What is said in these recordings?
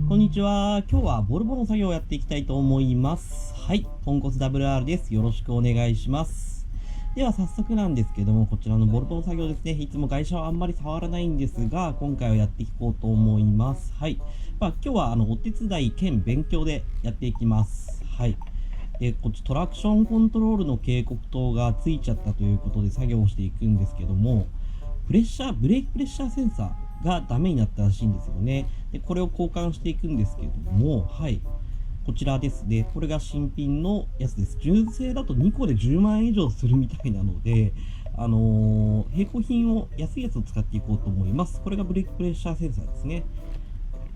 こんにちは。今日はボルボの作業をやっていきたいと思います。はい。ポンコツ WR です。よろしくお願いします。では早速なんですけども、こちらのボルボの作業ですね。いつも外車はあんまり触らないんですが、今回はやっていこうと思います。はい。今日はお手伝い兼勉強でやっていきます。はい。で、こっちトラクションコントロールの警告灯がついちゃったということで作業をしていくんですけども、ブレーキプレッシャーセンサーがダメになったらしいんですよね。で、これを交換していくんですけども、はい。こちらですね。これが新品のやつです。純正だと2個で10万円以上するみたいなので、並行品を安いやつを使っていこうと思います。これがブレーキプレッシャーセンサーですね。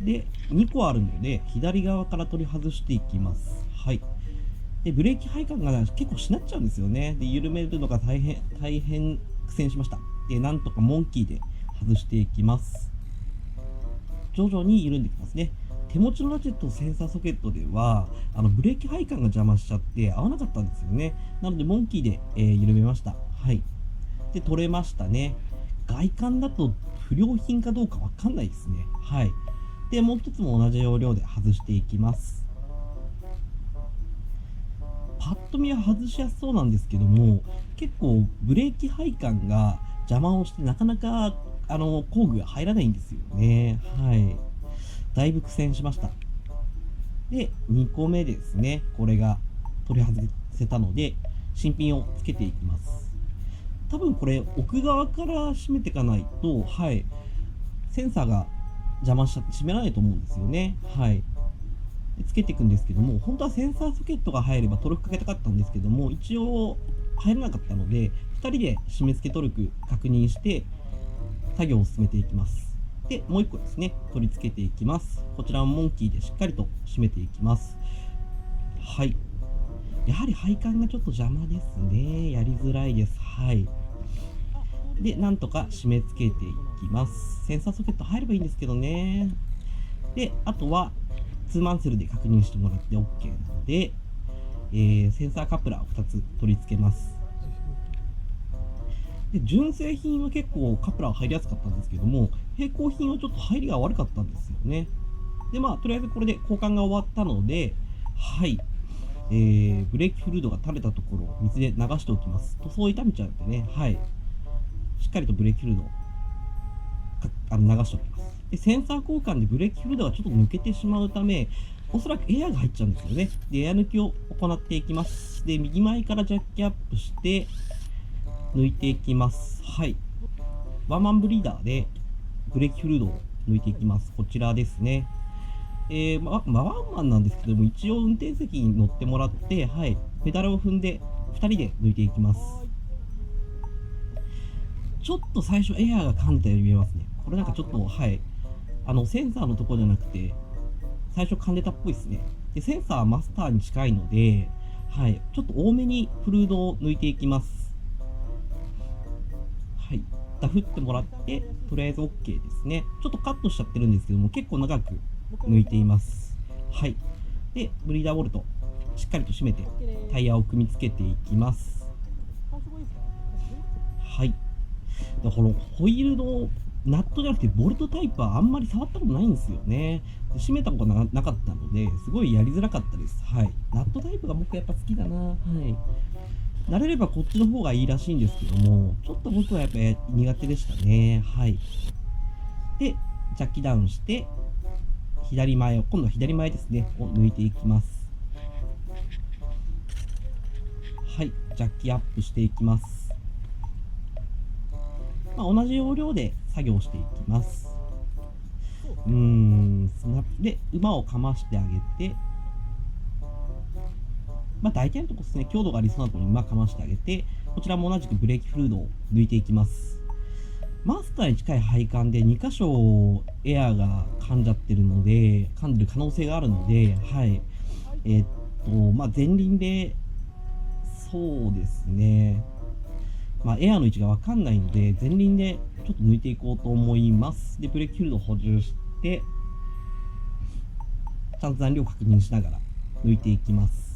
で、2個あるので、左側から取り外していきます。はい。で、ブレーキ配管が結構しなっちゃうんですよね。で、緩めるのが大変苦戦しました。で、なんとかモンキーで外していきます。徐々に緩んできますね。手持ちのラチェットセンサーソケットでは、ブレーキ配管が邪魔しちゃって合わなかったんですよね。なので、モンキーで、緩めました。はい。で、取れましたね。外観だと不良品かどうかわかんないですね。はい。で、もう一つも同じ要領で外していきます。パッと見は外しやすそうなんですけども、結構ブレーキ配管が邪魔をしてなかなか工具が入らないんですよね。はい。だいぶ苦戦しました。で、2個目ですね。これが取り外せたので、新品をつけていきます。多分これ奥側から閉めていかないと、はい、センサーが邪魔しちゃって閉められないと思うんですよね。はい。つけていくんですけども、本当はセンサーソケットが入ればトルクかけたかったんですけども、一応入らなかったので、2人で締め付けトルク確認して作業を進めていきます。で、もう1個ですね、取り付けていきます。こちらはモンキーでしっかりと締めていきます。はい。やはり配管がちょっと邪魔ですね。やりづらいです。はい。で、なんとか締め付けていきます。センサーソケット入ればいいんですけどね。で、あとは、ツーマンセルで確認してもらって OK なので、センサーカプラーを2つ取り付けます。で、純正品は結構カプラー入りやすかったんですけども、並行品はちょっと入りが悪かったんですよね。で、とりあえずこれで交換が終わったので、はい。ブレーキフルードが垂れたところを水で流しておきます。塗装傷めちゃうんでね、はい。しっかりとブレーキフルードを流しておきます。で、センサー交換でブレーキフルードがちょっと抜けてしまうため、おそらくエアが入っちゃうんですよね。で、エア抜きを行っていきます。で、右前からジャッキアップして、抜いていきます。はい。ワンマンブリーダーでブレーキフルードを抜いていきます。こちらですね。ワンマンなんですけども、一応運転席に乗ってもらって、はい。ペダルを踏んで、2人で抜いていきます。ちょっと最初エアーが噛んだように見えますね。これなんかちょっと、はい。センサーのところじゃなくて、最初噛んでたっぽいですね。で、センサーはマスターに近いので、はい。ちょっと多めにフルードを抜いていきます。はい。ダフってもらって、とりあえず OK ですね。ちょっとカットしちゃってるんですけども、結構長く抜いています。はい。で、ブリーダーボルト、しっかりと締めて、タイヤを組み付けていきます。はい。で、このホイールのナットじゃなくてボルトタイプはあんまり触ったことないんですよね。で、締めたことなかったので、すごいやりづらかったです。はい。ナットタイプが僕やっぱ好きだな。はい。慣れればこっちの方がいいらしいんですけども、ちょっと僕はやっぱり苦手でしたね。はい。で、ジャッキダウンして、今度は左前ですね、を抜いていきます。はい。ジャッキアップしていきます。同じ要領で作業していきます。スナップで馬をかましてあげて、大体のところですね、強度がありそうなところに馬かましてあげて、こちらも同じくブレーキフルードを抜いていきます。マスターに近い配管で2箇所エアーが噛んじゃってるので、噛んでる可能性があるので、はい。前輪で、そうですね、エアの位置がわかんないので、前輪でちょっと抜いていこうと思います。で、ブレーキフルードを補充して、ちゃんと残量確認しながら抜いていきます。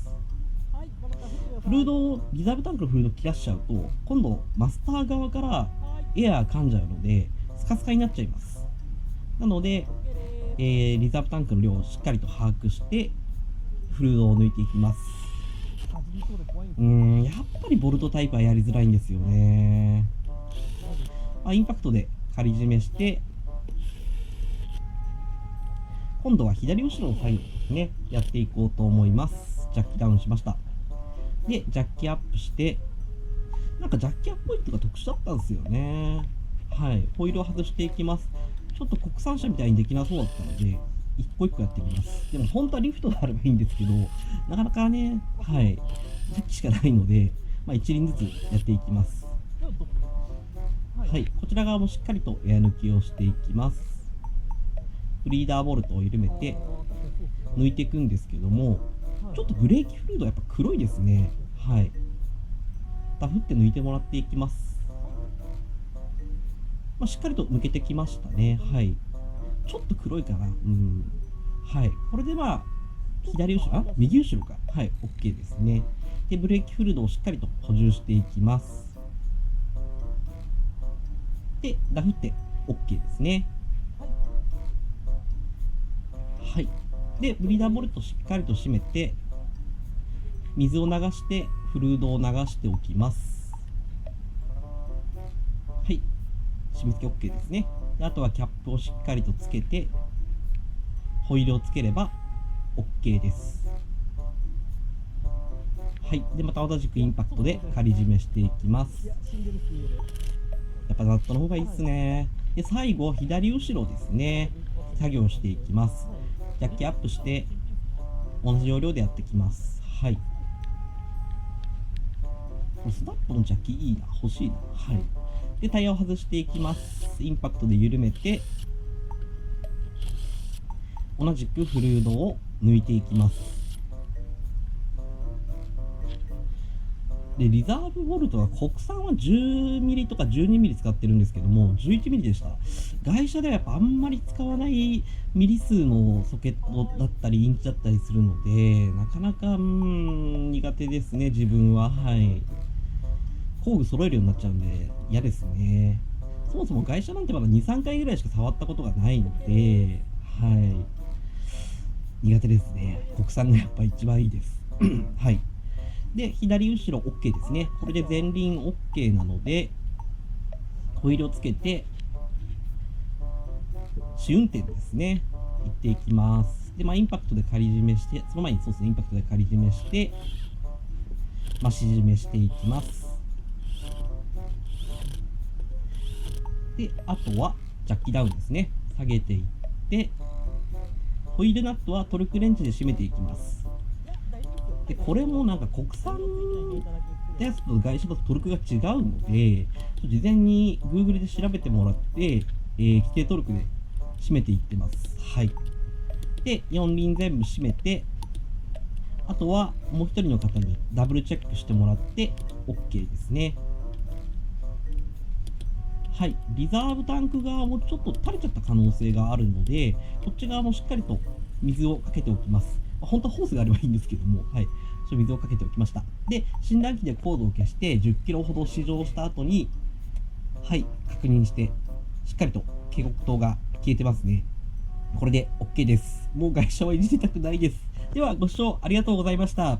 フルードを、リザーブタンクのフルードを切らしちゃうと、今度マスター側からエアー噛んじゃうので、スカスカになっちゃいます。なので、リザーブタンクの量をしっかりと把握してフルードを抜いていきます。やっぱりボルトタイプはやりづらいんですよね。インパクトで仮締めして、今度は左後ろの作業ですね、やっていこうと思います。ジャッキダウンしました。で、ジャッキアップして、なんかジャッキアップポイントが特殊だったんですよね。はい。ホイールを外していきます。ちょっと国産車みたいにできなそうだったので、一個一個やっていきます。でも本当はリフトがあればいいんですけど、なかなかね、はい。ジャッキしかないので、一輪ずつやっていきます。はい。こちら側もしっかりとエア抜きをしていきます。ブリーダーボルトを緩めて抜いていくんですけども、ちょっとブレーキフルードやっぱ黒いですね。はい。ダフって抜いてもらっていきます。しっかりと抜けてきましたね。はい。ちょっと黒いかな。はい。これで左後ろ、右後ろか。はい。OK ですね。で、ブレーキフルードをしっかりと補充していきます。で、ダフって OK ですね。はい。で、ブリーダーボルトしっかりと締めて、水を流して、フルードを流しておきます。はい。締め付け OK ですね。で、あとはキャップをしっかりとつけて、ホイールをつければ OK です。はい。で、また同じくインパクトで仮締めしていきます。やっぱナットの方がいいっすね。で、最後、左後ろですね。作業していきます。ジャッキアップして、同じ要領でやっていきます。はい。スナップのジャッキいいな。欲しいな。はい。で、タイヤを外していきます。インパクトで緩めて、同じくフルードを抜いていきます。で、リザーブボルトは国産は 10mm とか 12mm 使ってるんですけども、11mm でした。外車ではやっぱあんまり使わないミリ数のソケットだったりインチだったりするので、なかなか苦手ですね、自分は。はい。工具揃えるようになっちゃうんで嫌ですね。そもそも外車なんてまだ 2,3 回ぐらいしか触ったことがないので、はい。苦手ですね。国産がやっぱ一番いいです。はい。で、左後ろ OK ですね。これで前輪 OK なので、ホイールをつけて、試運転ですね。行っていきます。で、インパクトで仮締めして、その前にそうですね、インパクトで仮締めして、増し締めしていきます。で、あとは、ジャッキダウンですね。下げていって、ホイールナットはトルクレンチで締めていきます。で、これもなんか国産のやつと外車だとトルクが違うので、事前に Google で調べてもらって、規定トルクで締めていってます。はい。で、4輪全部締めて、あとはもう一人の方にダブルチェックしてもらって OK ですね。はい。リザーブタンク側もちょっと垂れちゃった可能性があるので、こっち側もしっかりと水をかけておきます。本当はホースがあればいいんですけども、はい。ちょっと水をかけておきました。で、診断機でコードを消して10キロほど試乗した後に、はい、確認して、しっかりと警告灯が消えてますね。これで OK です。もう外車はいじりたくないです。では、ご視聴ありがとうございました。